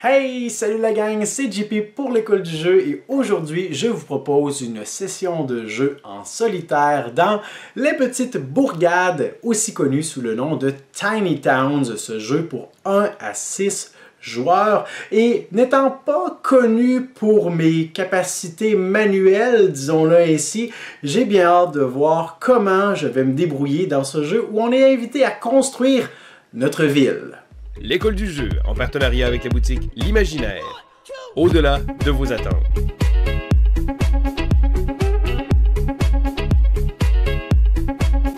Hey, salut la gang, c'est JP pour l'école du jeu et aujourd'hui je vous propose une session de jeu en solitaire dans Les Petites Bourgades, aussi connu sous le nom de Tiny Towns, ce jeu pour 1 à 6 joueurs. Et n'étant pas connu pour mes capacités manuelles, disons-le ainsi, j'ai bien hâte de voir comment je vais me débrouiller dans ce jeu où on est invité à construire notre ville. L'école du jeu, en partenariat avec la boutique L'Imaginaire, au-delà de vos attentes.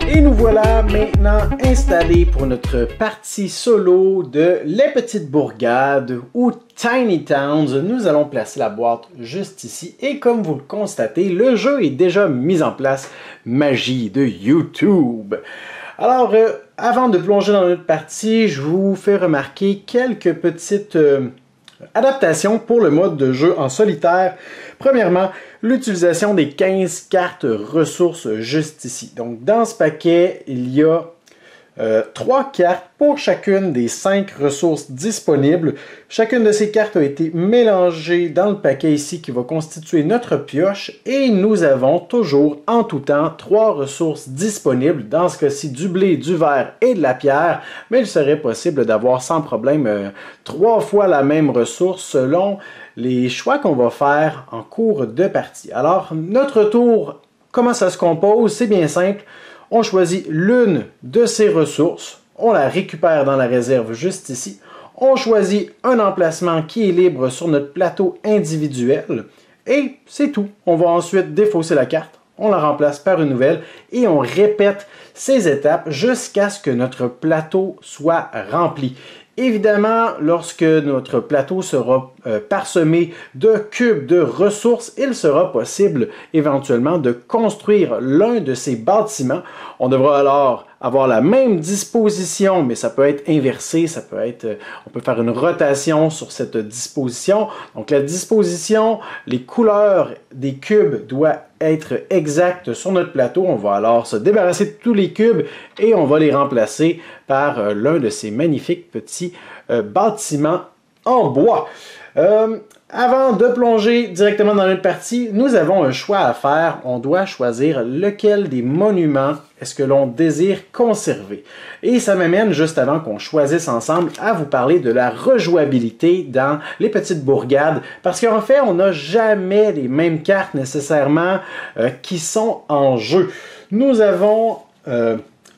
Et nous voilà maintenant installés pour notre partie solo de Les Petites Bourgades ou Tiny Towns. Nous allons placer la boîte juste ici et comme vous le constatez, le jeu est déjà mis en place. Magie de YouTube! Alors, avant de plonger dans notre partie, je vous fais remarquer quelques petites adaptations pour le mode de jeu en solitaire. Premièrement, l'utilisation des 15 cartes ressources juste ici. Donc, dans ce paquet, il y a 3 cartes pour chacune des 5 ressources disponibles. Chacune de ces cartes a été mélangée dans le paquet ici qui va constituer notre pioche et nous avons toujours en tout temps 3 ressources disponibles, dans ce cas-ci du blé, du verre et de la pierre, mais il serait possible d'avoir sans problème 3 fois la même ressource selon les choix qu'on va faire en cours de partie. Alors, notre tour, comment ça se compose? C'est bien simple. On choisit l'une de ces ressources, on la récupère dans la réserve juste ici, on choisit un emplacement qui est libre sur notre plateau individuel et c'est tout. On va ensuite défausser la carte, on la remplace par une nouvelle et on répète ces étapes jusqu'à ce que notre plateau soit rempli. Évidemment, lorsque notre plateau sera parsemé de cubes de ressources, il sera possible éventuellement de construire l'un de ces bâtiments. On devra alors avoir la même disposition, mais ça peut être inversé, ça peut être, on peut faire une rotation sur cette disposition. Donc la disposition, les couleurs des cubes doivent être exactes sur notre plateau. On va alors se débarrasser de tous les cubes et on va les remplacer par l'un de ces magnifiques petits bâtiments en bois. Avant de plonger directement dans notre partie, nous avons un choix à faire. On doit choisir lequel des monuments est-ce que l'on désire conserver. Et ça m'amène, juste avant qu'on choisisse ensemble, à vous parler de la rejouabilité dans les petites bourgades. Parce qu'en fait, on n'a jamais les mêmes cartes nécessairement qui sont en jeu. Nous avons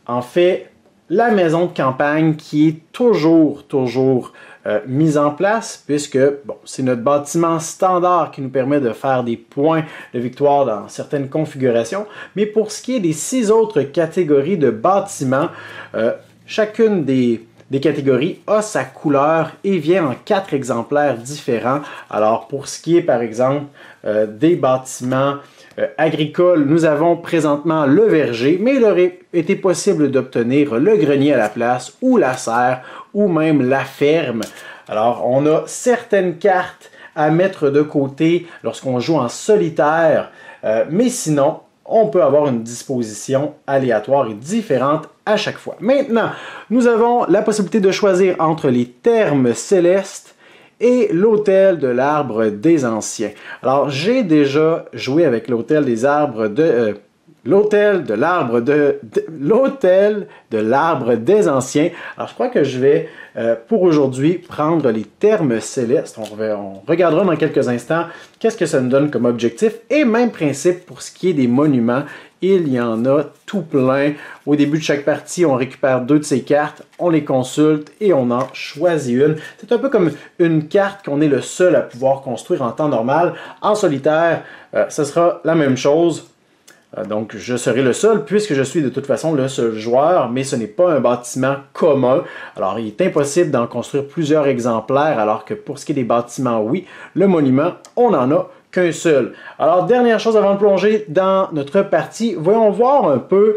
en fait la maison de campagne qui est toujours mise en place puisque bon, c'est notre bâtiment standard qui nous permet de faire des points de victoire dans certaines configurations. Mais pour ce qui est des 6 autres catégories de bâtiments, chacune des catégories a sa couleur et vient en 4 exemplaires différents. Alors pour ce qui est par exemple des bâtiments agricole, nous avons présentement le verger, mais il aurait été possible d'obtenir le grenier à la place, ou la serre, ou même la ferme. Alors, on a certaines cartes à mettre de côté lorsqu'on joue en solitaire, mais sinon, on peut avoir une disposition aléatoire et différente à chaque fois. Maintenant, nous avons la possibilité de choisir entre les termes célestes et l'Hôtel de l'Arbre des Anciens. Alors, j'ai déjà joué avec l'Hôtel des Arbres de... l'Hôtel de l'Arbre des Anciens. Alors, je crois que je vais, pour aujourd'hui, prendre les termes célestes. On regardera dans quelques instants qu'est-ce que ça nous donne comme objectif. Et même principe pour ce qui est des monuments. Il y en a tout plein. Au début de chaque partie, on récupère 2 de ces cartes, on les consulte et on en choisit une. C'est un peu comme une carte qu'on est le seul à pouvoir construire en temps normal. En solitaire, ce sera la même chose. Donc, je serai le seul puisque je suis de toute façon le seul joueur, mais ce n'est pas un bâtiment commun. Alors, il est impossible d'en construire plusieurs exemplaires, alors que pour ce qui est des bâtiments, oui, le monument, on n'en a qu'un seul. Alors, dernière chose avant de plonger dans notre partie, voyons voir un peu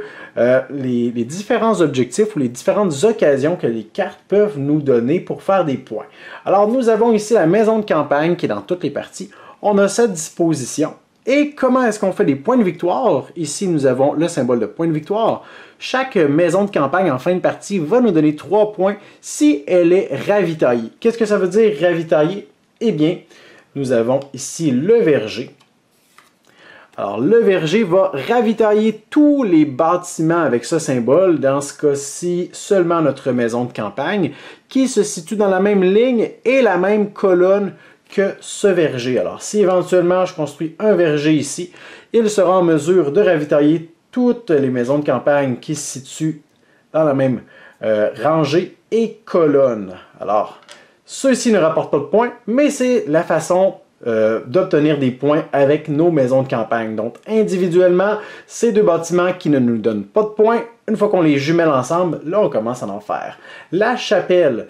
les différents objectifs ou les différentes occasions que les cartes peuvent nous donner pour faire des points. Alors, nous avons ici la maison de campagne qui est dans toutes les parties. On a cette disposition. Et comment est-ce qu'on fait des points de victoire? Ici, nous avons le symbole de point de victoire. Chaque maison de campagne en fin de partie va nous donner 3 points si elle est ravitaillée. Qu'est-ce que ça veut dire ravitailler? Eh bien, nous avons ici le verger. Alors, le verger va ravitailler tous les bâtiments avec ce symbole. Dans ce cas-ci, seulement notre maison de campagne qui se situe dans la même ligne et la même colonne que ce verger. Alors, si éventuellement je construis un verger ici, il sera en mesure de ravitailler toutes les maisons de campagne qui se situent dans la même rangée et colonne. Alors, ceux-ci ne rapportent pas de points, mais c'est la façon d'obtenir des points avec nos maisons de campagne. Donc, individuellement, ces deux bâtiments qui ne nous donnent pas de points, une fois qu'on les jumelle ensemble, là, on commence à en faire. La chapelle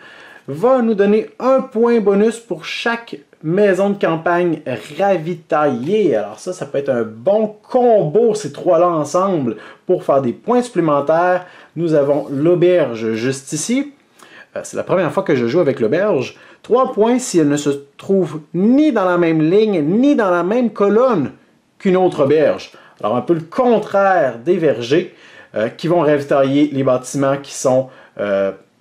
va nous donner un point bonus pour chaque maison de campagne ravitaillée. Alors ça peut être un bon combo, ces trois-là ensemble, pour faire des points supplémentaires. Nous avons l'auberge juste ici. C'est la première fois que je joue avec l'auberge. 3 points si elle ne se trouve ni dans la même ligne, ni dans la même colonne qu'une autre auberge. Alors un peu le contraire des vergers qui vont ravitailler les bâtiments qui sont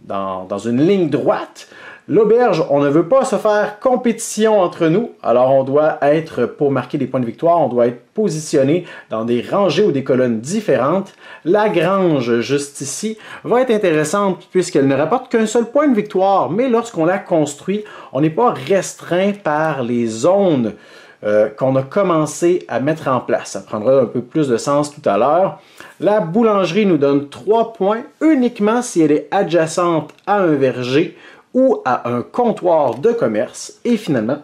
dans une ligne droite. L'auberge, on ne veut pas se faire compétition entre nous, alors on doit être, pour marquer des points de victoire, on doit être positionné dans des rangées ou des colonnes différentes. La grange, juste ici, va être intéressante puisqu'elle ne rapporte qu'un seul point de victoire, mais lorsqu'on la construit, on n'est pas restreint par les zones qu'on a commencé à mettre en place. Ça prendra un peu plus de sens tout à l'heure. La boulangerie nous donne 3 points uniquement si elle est adjacente à un verger ou à un comptoir de commerce. Et finalement,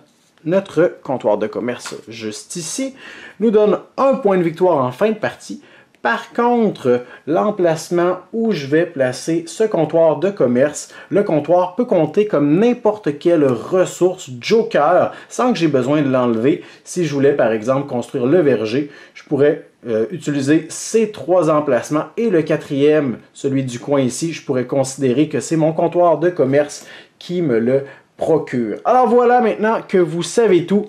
notre comptoir de commerce juste ici nous donne un point de victoire en fin de partie. Par contre, l'emplacement où je vais placer ce comptoir de commerce, le comptoir peut compter comme n'importe quelle ressource joker sans que j'ai besoin de l'enlever. Si je voulais par exemple construire le verger, je pourrais utiliser ces 3 emplacements et le 4e, celui du coin ici, je pourrais considérer que c'est mon comptoir de commerce qui me le procure. Alors voilà, maintenant que vous savez tout,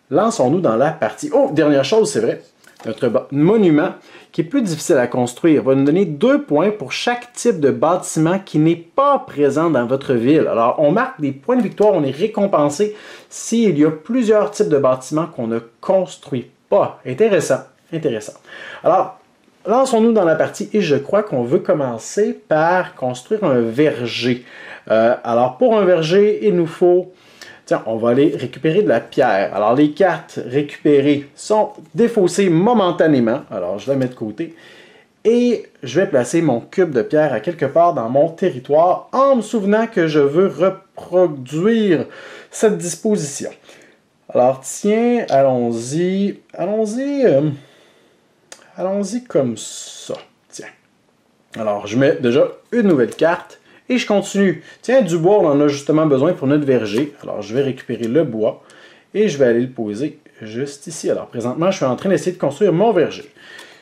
lançons-nous dans la partie. Oh, dernière chose, c'est vrai, notre monument qui est plus difficile à construire va nous donner 2 points pour chaque type de bâtiment qui n'est pas présent dans votre ville. Alors, on marque des points de victoire, on est récompensé s'il y a plusieurs types de bâtiments qu'on ne construit pas. Intéressant, intéressant. Alors, lançons-nous dans la partie et je crois qu'on veut commencer par construire un verger. Alors, pour un verger, il nous faut... Tiens, on va aller récupérer de la pierre. Alors, les cartes récupérées sont défaussées momentanément. Alors, je la mets de côté. Et je vais placer mon cube de pierre à quelque part dans mon territoire en me souvenant que je veux reproduire cette disposition. Alors, tiens, allons-y comme ça. Tiens. Alors, je mets déjà une nouvelle carte. Et je continue. Tiens, du bois, on en a justement besoin pour notre verger. Alors, je vais récupérer le bois et je vais aller le poser juste ici. Alors, présentement, je suis en train d'essayer de construire mon verger.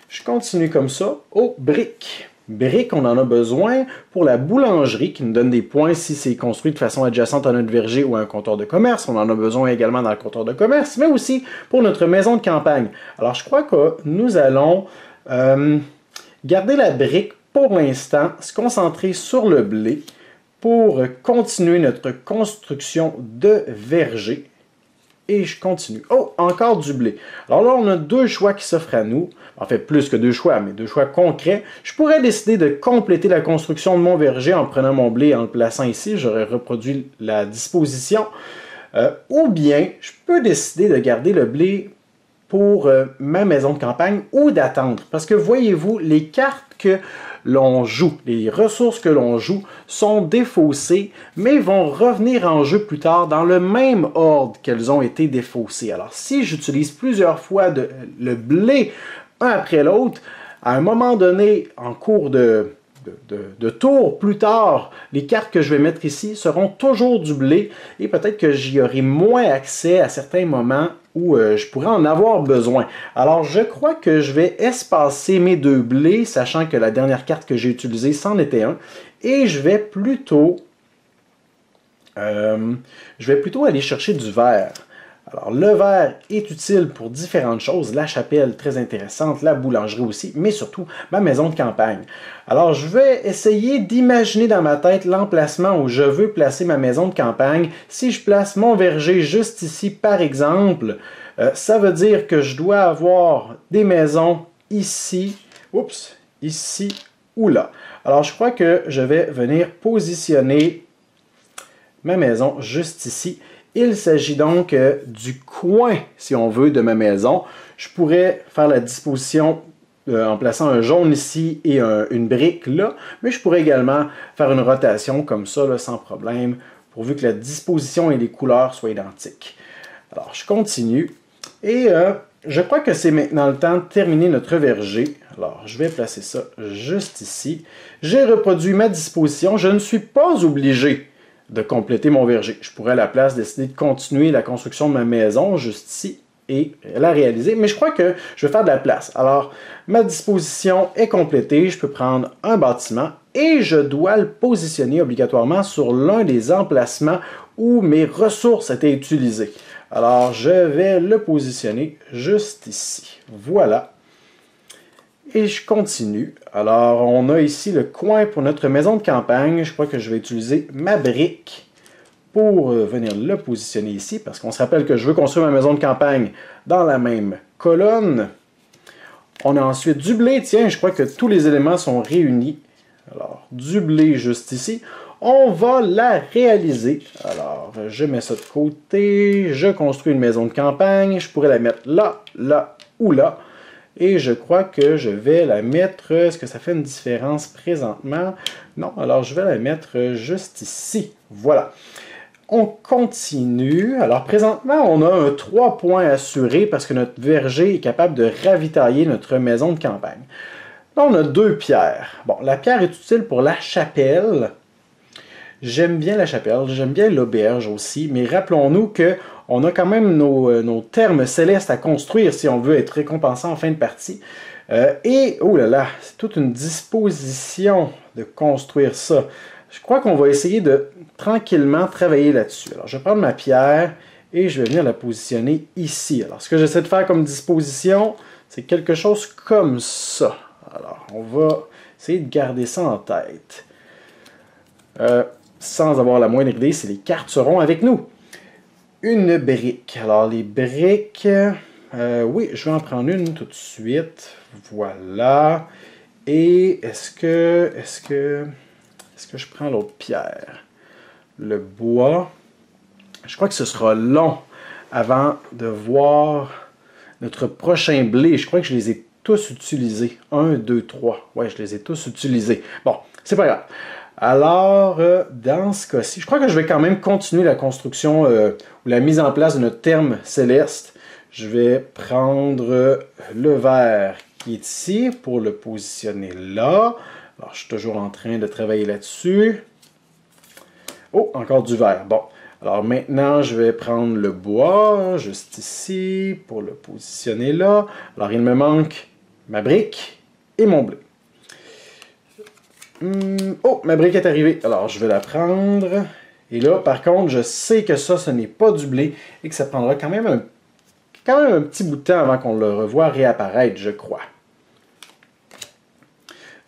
Je continue comme ça. Oh, briques. Briques, on en a besoin pour la boulangerie qui nous donne des points si c'est construit de façon adjacente à notre verger ou à un comptoir de commerce. On en a besoin également dans le comptoir de commerce, mais aussi pour notre maison de campagne. Alors, je crois que nous allons garder la brique pour l'instant, se concentrer sur le blé pour continuer notre construction de verger. Et je continue. Oh, encore du blé. Alors là, on a 2 choix qui s'offrent à nous. En fait, plus que 2 choix, mais 2 choix concrets. Je pourrais décider de compléter la construction de mon verger en prenant mon blé et en le plaçant ici. J'aurais reproduit la disposition. Ou bien, je peux décider de garder le blé pour ma maison de campagne ou d'attendre. Parce que voyez-vous, les cartes que l'on joue, les ressources que l'on joue sont défaussées, mais vont revenir en jeu plus tard dans le même ordre qu'elles ont été défaussées. Alors, si j'utilise plusieurs fois le blé, un après l'autre, à un moment donné, en cours de tour, plus tard, les cartes que je vais mettre ici seront toujours du blé et peut-être que j'y aurai moins accès à certains moments où je pourrais en avoir besoin. Alors, je crois que je vais espacer mes 2 blés, sachant que la dernière carte que j'ai utilisée, c'en était un, et je vais plutôt aller chercher du vert. Alors, le verre est utile pour différentes choses. La chapelle, très intéressante, la boulangerie aussi, mais surtout ma maison de campagne. Alors, je vais essayer d'imaginer dans ma tête l'emplacement où je veux placer ma maison de campagne. Si je place mon verger juste ici, par exemple, ça veut dire que je dois avoir des maisons ici, ici ou là. Alors, je crois que je vais venir positionner ma maison juste ici. Il s'agit donc du coin, si on veut, de ma maison. Je pourrais faire la disposition en plaçant un jaune ici et une brique là, mais je pourrais également faire une rotation comme ça, là, sans problème, pourvu que la disposition et les couleurs soient identiques. Alors, je continue et je crois que c'est maintenant le temps de terminer notre verger. Alors, je vais placer ça juste ici. J'ai reproduit ma disposition. Je ne suis pas obligé de compléter mon verger. Je pourrais à la place décider de continuer la construction de ma maison juste ici et la réaliser, mais je crois que je vais faire de la place. Alors, ma disposition est complétée, je peux prendre un bâtiment et je dois le positionner obligatoirement sur l'un des emplacements où mes ressources étaient utilisées. Alors, je vais le positionner juste ici. Voilà. Et je continue. Alors, on a ici le coin pour notre maison de campagne. Je crois que je vais utiliser ma brique pour venir le positionner ici, parce qu'on se rappelle que je veux construire ma maison de campagne dans la même colonne. On a ensuite du blé. Tiens, je crois que tous les éléments sont réunis. Alors, du blé juste ici. On va la réaliser. Alors, je mets ça de côté. Je construis une maison de campagne. Je pourrais la mettre là, là ou là. Et je crois que je vais la mettre... Est-ce que ça fait une différence présentement? Non, alors je vais la mettre juste ici. Voilà. On continue. Alors présentement, on a un 3 points assuré parce que notre verger est capable de ravitailler notre maison de campagne. Là, on a 2 pierres. Bon, la pierre est utile pour la chapelle. J'aime bien la chapelle, j'aime bien l'auberge aussi, mais rappelons-nous qu'on a quand même nos termes célestes à construire si on veut être récompensé en fin de partie. Et, oh là là, c'est toute une disposition de construire ça. Je crois qu'on va essayer de tranquillement travailler là-dessus. Alors, je vais prendre ma pierre et je vais venir la positionner ici. Alors, ce que j'essaie de faire comme disposition, c'est quelque chose comme ça. Alors, on va essayer de garder ça en tête. Sans avoir la moindre idée si les cartes seront avec nous. Une brique. Alors, les briques... oui, je vais en prendre une tout de suite. Voilà. Et est-ce que je prends l'autre pierre? Le bois. Je crois que ce sera long avant de voir notre prochain blé. Je crois que je les ai tous utilisés. 1, 2, 3. Ouais, je les ai tous utilisés. Bon, c'est pas grave. Alors, dans ce cas-ci, je crois que je vais quand même continuer la construction ou la mise en place de notre terme céleste. Je vais prendre le verre qui est ici pour le positionner là. Alors, je suis toujours en train de travailler là-dessus. Oh, encore du verre. Bon, alors maintenant, je vais prendre le bois juste ici pour le positionner là. Alors, il me manque ma brique et mon blé. Oh, ma brique est arrivée. Alors, je vais la prendre. Et là, par contre, je sais que ça, ce n'est pas du blé et que ça prendra quand même un petit bout de temps avant qu'on le revoie réapparaître, je crois.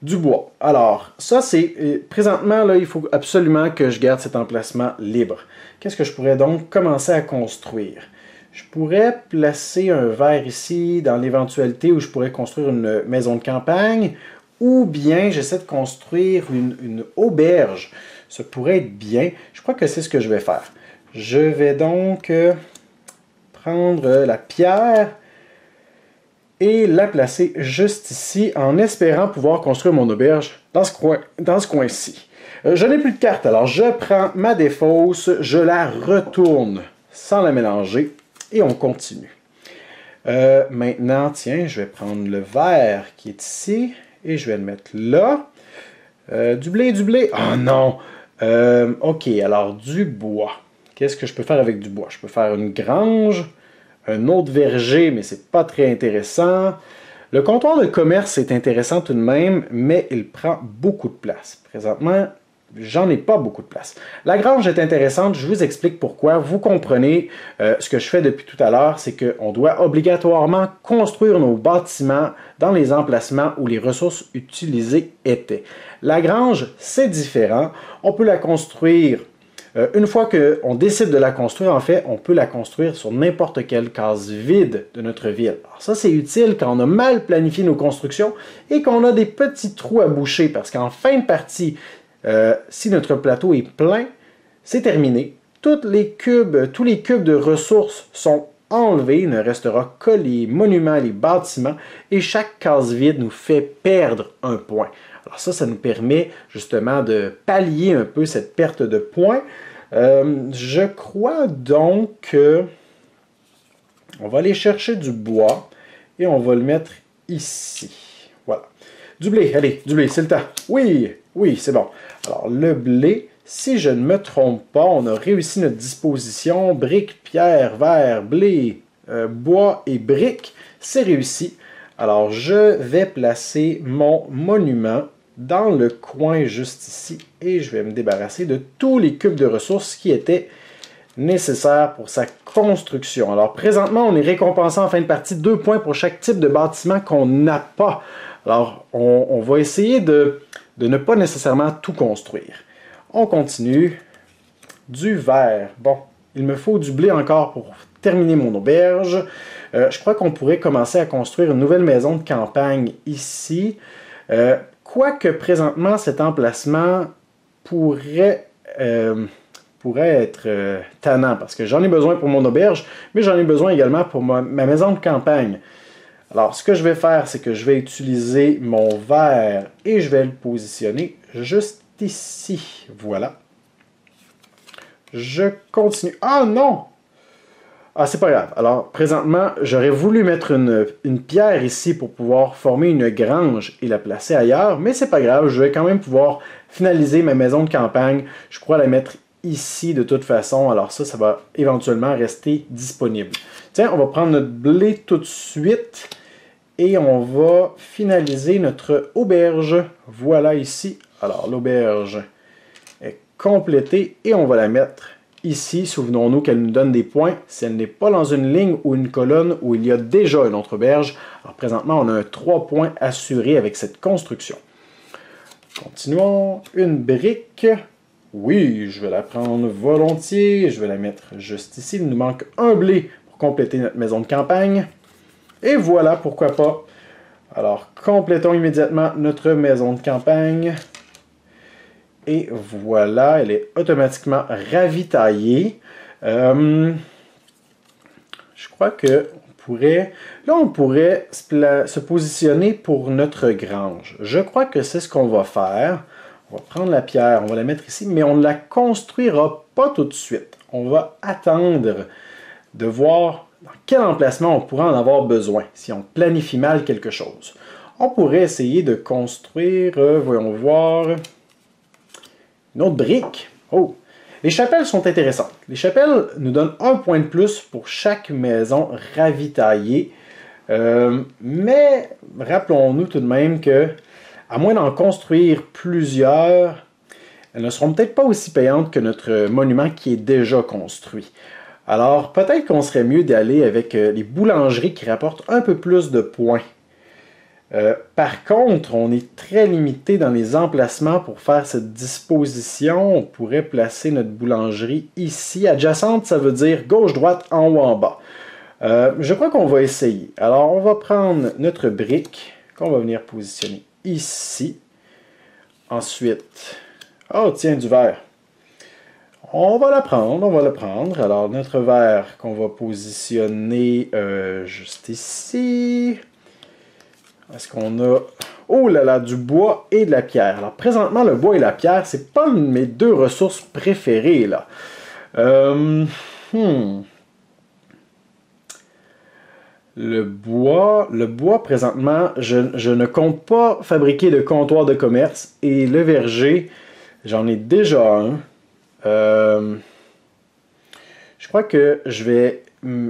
Du bois. Alors, ça, c'est... Présentement, là, il faut absolument que je garde cet emplacement libre. Qu'est-ce que je pourrais donc commencer à construire? Je pourrais placer un verre ici dans l'éventualité où je pourrais construire une maison de campagne. Ou bien j'essaie de construire une auberge. Ça pourrait être bien. Je crois que c'est ce que je vais faire. Je vais donc prendre la pierre et la placer juste ici en espérant pouvoir construire mon auberge dans ce coin-ci. Je n'ai plus de carte, alors je prends ma défausse, je la retourne sans la mélanger et on continue. Maintenant, tiens, je vais prendre le verre qui est ici. Et je vais le mettre là. Du blé. Oh non! Ok, alors du bois. Qu'est-ce que je peux faire avec du bois? Je peux faire une grange, un autre verger, mais c'est pas très intéressant. Le comptoir de commerce est intéressant tout de même, mais il prend beaucoup de place. Présentement, j'en ai pas beaucoup de place. La grange est intéressante, je vous explique pourquoi. Vous comprenez ce que je fais depuis tout à l'heure, c'est qu'on doit obligatoirement construire nos bâtiments dans les emplacements où les ressources utilisées étaient. La grange, c'est différent. On peut la construire, une fois qu'on décide de la construire, en fait, on peut la construire sur n'importe quelle case vide de notre ville. Alors ça, c'est utile quand on a mal planifié nos constructions et qu'on a des petits trous à boucher, parce qu'en fin de partie, si notre plateau est plein, c'est terminé. Tous les cubes de ressources sont enlevés. Il ne restera que les monuments, les bâtiments, et chaque case vide nous fait perdre un point. Alors ça nous permet justement de pallier un peu cette perte de points. Je crois donc que on va aller chercher du bois et on va le mettre ici. Voilà. Du blé, allez, du blé, c'est le temps. Oui, oui, c'est bon. Alors, le blé, si je ne me trompe pas, on a réussi notre disposition. Briques, pierre, verre, blé, bois et briques, c'est réussi. Alors, je vais placer mon monument dans le coin juste ici et je vais me débarrasser de tous les cubes de ressources qui étaient nécessaires pour sa construction. Alors, présentement, on est récompensé en fin de partie 2 points pour chaque type de bâtiment qu'on n'a pas. Alors, on va essayer de ne pas nécessairement tout construire. On continue. Du verre. Bon, il me faut du blé encore pour terminer mon auberge. Je crois qu'on pourrait commencer à construire une nouvelle maison de campagne ici. Quoique présentement, cet emplacement pourrait être tannant, parce que j'en ai besoin pour mon auberge, mais j'en ai besoin également pour ma maison de campagne. Alors, ce que je vais faire, c'est que je vais utiliser mon verre et je vais le positionner juste ici. Voilà. Je continue. Ah non! Ah, c'est pas grave. Alors, présentement, j'aurais voulu mettre une pierre ici pour pouvoir former une grange et la placer ailleurs, mais c'est pas grave, je vais quand même pouvoir finaliser ma maison de campagne. Je crois la mettre ici de toute façon, alors ça va éventuellement rester disponible. Tiens, on va prendre notre blé tout de suite et on va finaliser notre auberge. Voilà ici. Alors, l'auberge est complétée et on va la mettre ici. Souvenons-nous qu'elle nous donne des points si elle n'est pas dans une ligne ou une colonne où il y a déjà une autre auberge. Alors, présentement, on a 3 points assurés avec cette construction. Continuons. Une brique. Oui, je vais la prendre volontiers. Je vais la mettre juste ici. Il nous manque un blé pour compléter notre maison de campagne. Et voilà, pourquoi pas. Alors, complétons immédiatement notre maison de campagne. Et voilà, elle est automatiquement ravitaillée. Je crois que on pourrait se positionner pour notre grange. Je crois que c'est ce qu'on va faire. On va prendre la pierre, on va la mettre ici, mais on ne la construira pas tout de suite. On va attendre de voir dans quel emplacement on pourrait en avoir besoin, si on planifie mal quelque chose. On pourrait essayer de construire, voyons voir, une autre brique. Oh! Les chapelles sont intéressantes. Les chapelles nous donnent 1 point de plus pour chaque maison ravitaillée. Mais rappelons-nous tout de même que, à moins d'en construire plusieurs, elles ne seront peut-être pas aussi payantes que notre monument qui est déjà construit. Alors, peut-être qu'on serait mieux d'aller avec les boulangeries qui rapportent un peu plus de points. Par contre, on est très limité dans les emplacements pour faire cette disposition. On pourrait placer notre boulangerie ici. Adjacente, ça veut dire gauche-droite, en haut, en bas. Je crois qu'on va essayer. Alors, on va prendre notre brique qu'on va venir positionner ici. Ensuite, oh tiens, du verre. On va la prendre, on va le prendre. Alors, notre verre qu'on va positionner juste ici. Est-ce qu'on a, oh là là, du bois et de la pierre. Alors, présentement, le bois et la pierre, c'est pas mes 2 ressources préférées, là. Le bois, présentement, je ne compte pas fabriquer de comptoir de commerce. Et le verger, j'en ai déjà un. Je crois que je vais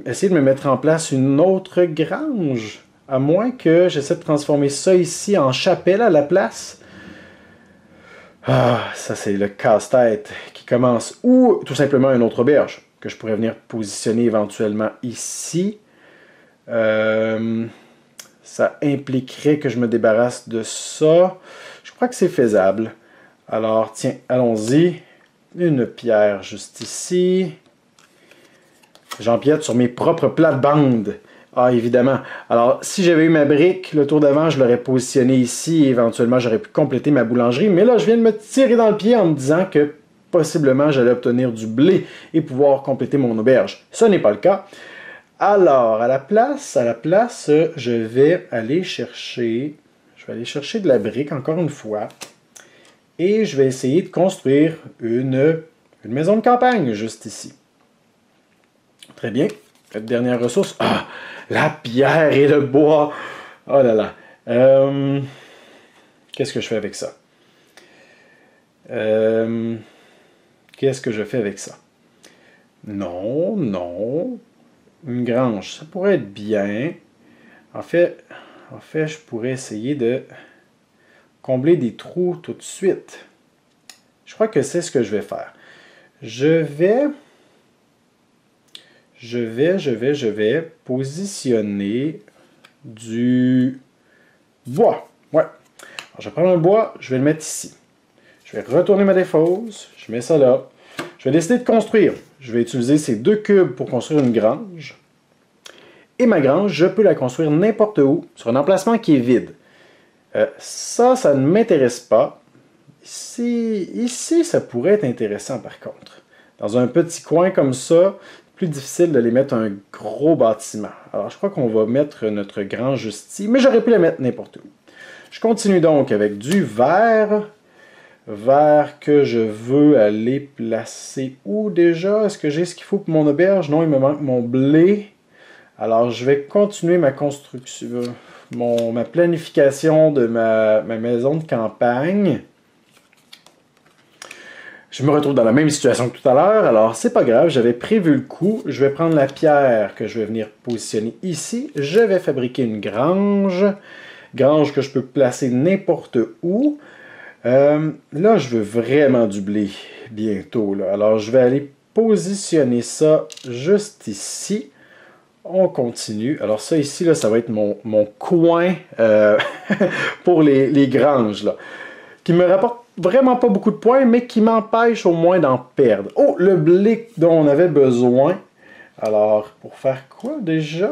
essayer de me mettre en place une autre grange. À moins que j'essaie de transformer ça ici en chapelle à la place. Ah, ça c'est le casse-tête qui commence. Ou tout simplement une autre auberge que je pourrais venir positionner éventuellement ici. Ça impliquerait que je me débarrasse de ça. Je crois que c'est faisable. Alors, tiens, allons-y. Une pierre juste ici. J'empiète sur mes propres plates-bandes. Ah, évidemment. Alors, si j'avais eu ma brique, le tour d'avant, je l'aurais positionné ici et éventuellement, j'aurais pu compléter ma boulangerie. Mais là, je viens de me tirer dans le pied en me disant que possiblement, j'allais obtenir du blé et pouvoir compléter mon auberge. Ce n'est pas le cas. Alors, à la place, je vais aller chercher de la brique, encore une fois. Et je vais essayer de construire une maison de campagne, juste ici. Très bien. Cette dernière ressource. Ah! La pierre et le bois! Oh là là. Qu'est-ce que je fais avec ça? Qu'est-ce que je fais avec ça? Non, non. Une grange, ça pourrait être bien. En fait, je pourrais essayer de combler des trous tout de suite. Je crois que c'est ce que je vais faire. Je vais positionner du bois. Ouais. Alors, je vais prendre le bois, je vais le mettre ici. Je vais retourner ma défausse, je mets ça là. Je vais décider de construire. Je vais utiliser ces 2 cubes pour construire une grange. Et ma grange, je peux la construire n'importe où, sur un emplacement qui est vide. Ça ne m'intéresse pas. Ici, ça pourrait être intéressant par contre. Dans un petit coin comme ça, plus difficile de les mettre un gros bâtiment. Alors, je crois qu'on va mettre notre grange juste ici, mais j'aurais pu la mettre n'importe où. Je continue donc avec du verre. Verre que je veux aller placer où déjà? Est-ce que j'ai ce qu'il faut pour mon auberge? Non, il me manque mon blé. Alors, je vais continuer ma construction, ma planification de ma maison de campagne. Je me retrouve dans la même situation que tout à l'heure, alors c'est pas grave, j'avais prévu le coup. Je vais prendre la pierre que je vais venir positionner ici. Je vais fabriquer une grange. Grange que je peux placer n'importe où. Là, je veux vraiment du blé bientôt. Là. Alors, je vais aller positionner ça juste ici. On continue. Alors ça ici, là, ça va être mon coin pour les granges, là, qui me rapporte vraiment pas beaucoup de points, mais qui m'empêche au moins d'en perdre. Oh, le blé dont on avait besoin. Alors, pour faire quoi déjà?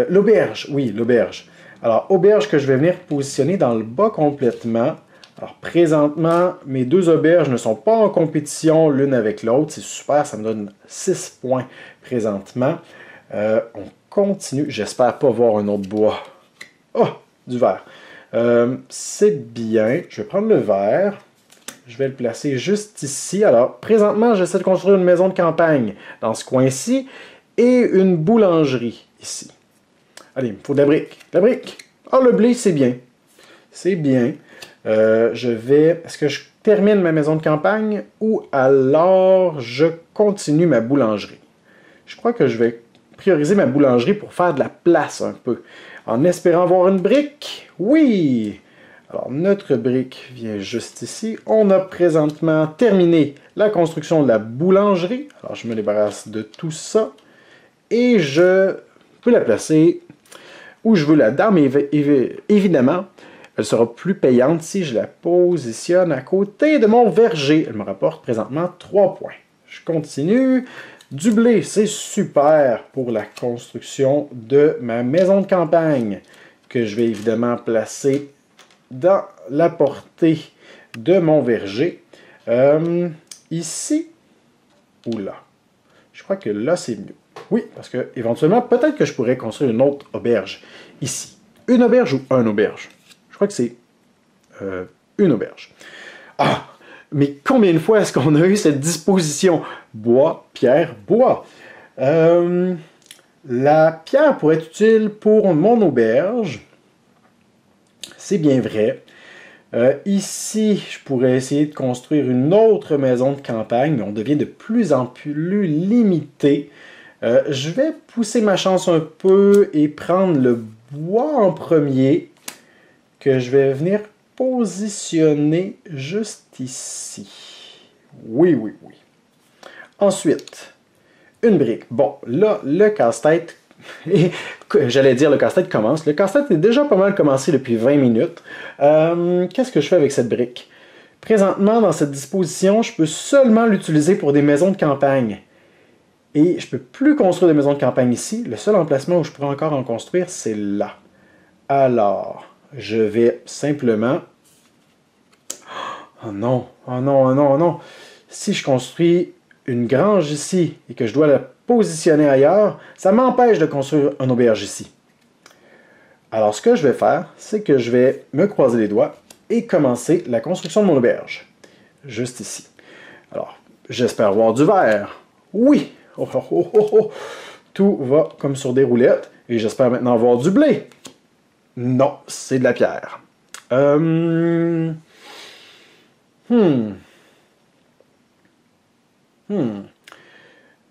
L'auberge, oui, l'auberge. Alors, auberge que je vais venir positionner dans le bas complètement. Alors, présentement, mes 2 auberges ne sont pas en compétition l'une avec l'autre. C'est super, ça me donne 6 points présentement. On continue. J'espère pas voir un autre bois. Oh, du verre. C'est bien. Je vais prendre le verre. Je vais le placer juste ici. Alors, présentement, j'essaie de construire une maison de campagne dans ce coin-ci et une boulangerie ici. Allez, il me faut de la brique. De la brique! Ah, le blé, c'est bien. C'est bien. Est-ce que je termine ma maison de campagne ou alors je continue ma boulangerie? Je crois que je vais prioriser ma boulangerie pour faire de la place un peu. En espérant avoir une brique. Oui! Alors, notre brique vient juste ici. On a présentement terminé la construction de la boulangerie. Alors, je me débarrasse de tout ça. Et je peux la placer où je veux la dame, mais évidemment, elle sera plus payante si je la positionne à côté de mon verger. Elle me rapporte présentement 3 points. Je continue. Du blé, c'est super pour la construction de ma maison de campagne que je vais évidemment placer dans la portée de mon verger. Ici ou là? Je crois que là, c'est mieux. Oui, parce que éventuellement, peut-être que je pourrais construire une autre auberge ici. Une auberge ou un auberge? Je crois que c'est une auberge. Ah! Mais combien de fois est-ce qu'on a eu cette disposition? Bois, pierre, bois. La pierre pourrait être utile pour mon auberge. C'est bien vrai. Ici, je pourrais essayer de construire une autre maison de campagne, mais on devient de plus en plus limité. Je vais pousser ma chance un peu et prendre le bois en premier, que je vais venir positionner juste ici. Oui, oui, oui. Ensuite, une brique. Bon, là, le casse-tête, j'allais dire le casse-tête commence. Le casse-tête est déjà pas mal commencé depuis 20 minutes. Qu'est-ce que je fais avec cette brique? Présentement, dans cette disposition, je peux seulement l'utiliser pour des maisons de campagne. Et je ne peux plus construire des maisons de campagne ici. Le seul emplacement où je pourrais encore en construire, c'est là. Alors, je vais simplement... Oh non, oh non, oh non, oh non. Si je construis une grange ici et que je dois la positionner ailleurs, ça m'empêche de construire un auberge ici. Alors, ce que je vais faire, c'est que je vais me croiser les doigts et commencer la construction de mon auberge. Juste ici. Alors, j'espère voir du verre. Oui! Oh, oh, oh, oh, oh. Tout va comme sur des roulettes. Et j'espère maintenant voir du blé. Non, c'est de la pierre.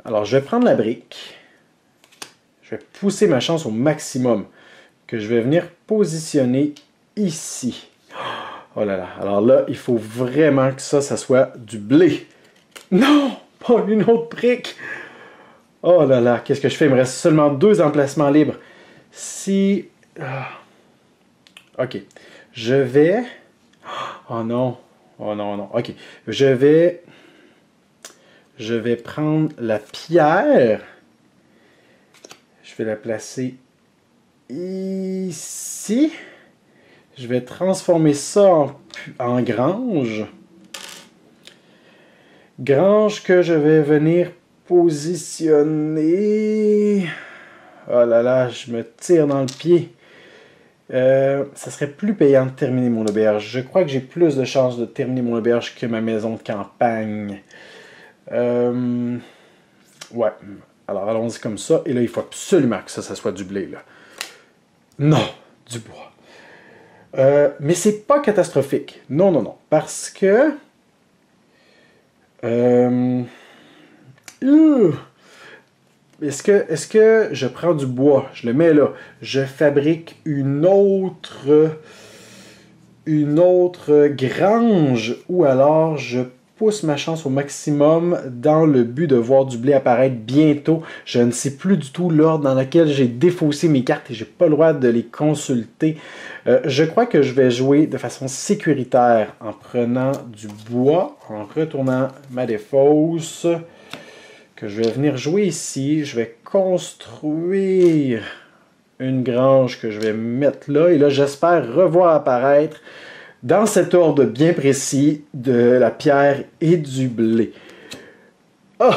Alors, je vais prendre la brique. Je vais pousser ma chance au maximum. Que je vais venir positionner ici. Oh là là. Alors là, il faut vraiment que ça soit du blé. Non! Pas une autre brique! Oh là là, qu'est-ce que je fais? Il me reste seulement 2 emplacements libres. Si... Ok. Je vais... Oh non. Oh non, non. Ok. Je vais prendre la pierre. Je vais la placer ici. Je vais transformer ça en grange. Grange que je vais venir positionner. Oh là là, je me tire dans le pied. Ça serait plus payant de terminer mon auberge. Je crois que j'ai plus de chances de terminer mon auberge que ma maison de campagne. Ouais. Alors allons-y comme ça. Et là, il faut absolument que ça soit du blé, là. Non, du bois. Mais c'est pas catastrophique. Non, non, non. Parce que... Est-ce que je prends du bois, je le mets là, je fabrique une autre grange, ou alors je pousse ma chance au maximum dans le but de voir du blé apparaître bientôt. Je ne sais plus du tout l'ordre dans lequel j'ai défaussé mes cartes et j'ai pas le droit de les consulter. Je crois que je vais jouer de façon sécuritaire en prenant du bois, en retournant ma défausse, que je vais venir jouer ici. Je vais construire une grange que je vais mettre là. Et là, j'espère revoir apparaître dans cet ordre bien précis de la pierre et du blé. Oh,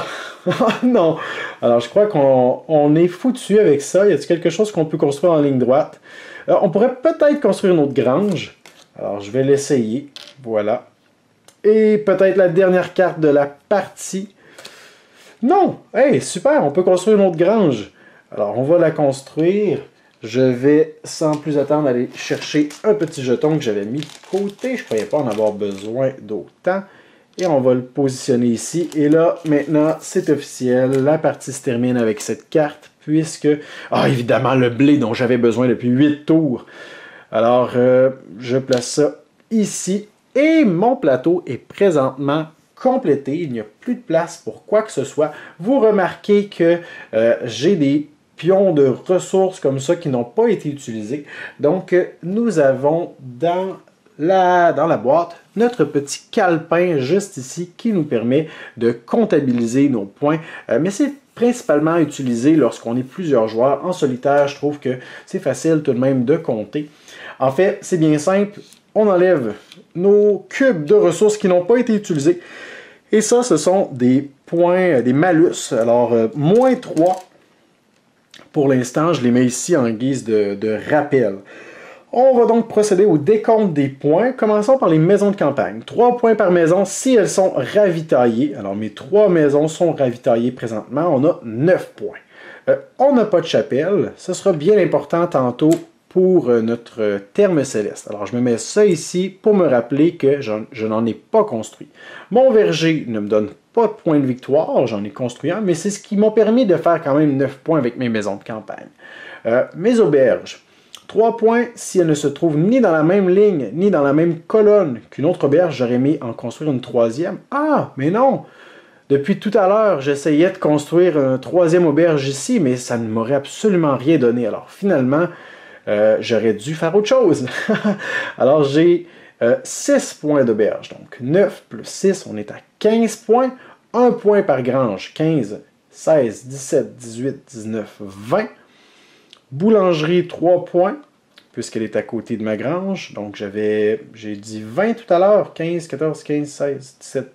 oh non! Alors, je crois qu'on est foutu avec ça. Y a-t-il quelque chose qu'on peut construire en ligne droite? On pourrait peut-être construire une autre grange. Alors, je vais l'essayer. Voilà. Et peut-être la dernière carte de la partie. Non! Hey, super! On peut construire une autre grange. Alors, on va la construire. Je vais, sans plus attendre, aller chercher un petit jeton que j'avais mis de côté. Je ne croyais pas en avoir besoin d'autant. Et on va le positionner ici. Et là, maintenant, c'est officiel. La partie se termine avec cette carte, puisque... Ah, évidemment, le blé dont j'avais besoin depuis 8 tours. Alors, je place ça ici. Et mon plateau est présentement complété. Il n'y a plus de place pour quoi que ce soit. Vous remarquez que j'ai des pions de ressources comme ça qui n'ont pas été utilisés. Donc, nous avons dans la boîte notre petit calepin juste ici qui nous permet de comptabiliser nos points. Mais c'est principalement utilisé lorsqu'on est plusieurs joueurs. En solitaire, je trouve que c'est facile tout de même de compter. En fait, c'est bien simple. On enlève nos cubes de ressources qui n'ont pas été utilisés. Et ça, ce sont des points, des malus. Alors, moins 3. Pour l'instant, je les mets ici en guise de rappel. On va donc procéder au décompte des points. Commençons par les maisons de campagne. 3 points par maison si elles sont ravitaillées. Alors, mes 3 maisons sont ravitaillées présentement. On a 9 points. On n'a pas de chapelle. Ce sera bien important tantôt pour notre terme céleste. Alors, je me mets ça ici pour me rappeler que je n'en ai pas construit. Mon verger ne me donne pas de points de victoire, j'en ai construit un, mais c'est ce qui m'a permis de faire quand même 9 points avec mes maisons de campagne. Mes auberges. 3 points si elle ne se trouve ni dans la même ligne, ni dans la même colonne qu'une autre auberge, j'aurais aimé en construire une troisième. Ah, mais non! Depuis tout à l'heure, j'essayais de construire une troisième auberge ici, mais ça ne m'aurait absolument rien donné. Alors finalement, j'aurais dû faire autre chose. Alors j'ai 6 points d'auberge. Donc 9 plus 6, on est à 15 points. 1 point par grange. 15, 16, 17, 18, 19, 20. Boulangerie, 3 points, puisqu'elle est à côté de ma grange. Donc j'ai dit 20 tout à l'heure. 15, 14, 15, 16, 17...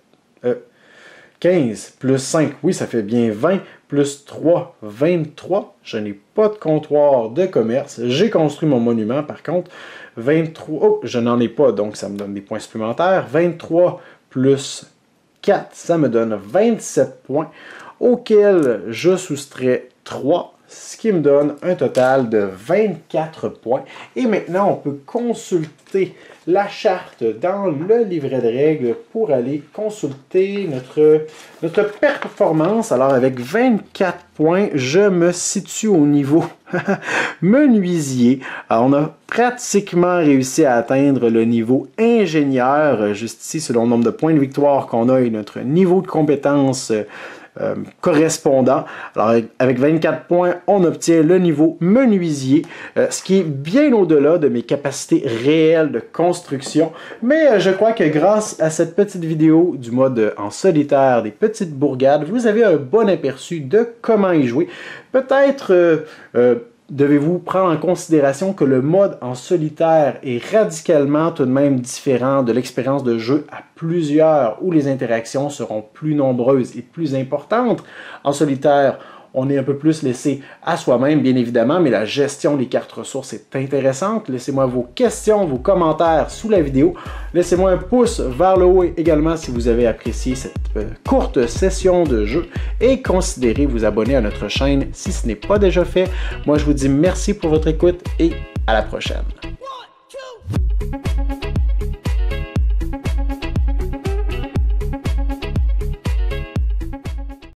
15 plus 5, oui, ça fait bien 20, plus 3, 23. Je n'ai pas de comptoir de commerce. J'ai construit mon monument, par contre. 23, oh, je n'en ai pas, donc ça me donne des points supplémentaires. 23 plus 4, ça me donne 27 points, auxquels je soustrais 3, ce qui me donne un total de 24 points. Et maintenant, on peut consulter la charte dans le livret de règles pour aller consulter notre performance. Alors, avec 24 points, je me situe au niveau menuisier. Alors, on a pratiquement réussi à atteindre le niveau ingénieur, juste ici, selon le nombre de points de victoire qu'on a et notre niveau de compétence correspondant. Alors, avec 24 points, on obtient le niveau menuisier, ce qui est bien au-delà de mes capacités réelles de construction. Mais je crois que grâce à cette petite vidéo du mode en solitaire des petites bourgades, vous avez un bon aperçu de comment y jouer. Peut-être devez-vous prendre en considération que le mode en solitaire est radicalement tout de même différent de l'expérience de jeu à plusieurs, où les interactions seront plus nombreuses et plus importantes. En solitaire, on est un peu plus laissé à soi-même, bien évidemment, mais la gestion des cartes ressources est intéressante. Laissez-moi vos questions, vos commentaires sous la vidéo. Laissez-moi un pouce vers le haut également si vous avez apprécié cette courte session de jeu. Et considérez vous abonner à notre chaîne si ce n'est pas déjà fait. Moi, je vous dis merci pour votre écoute et à la prochaine.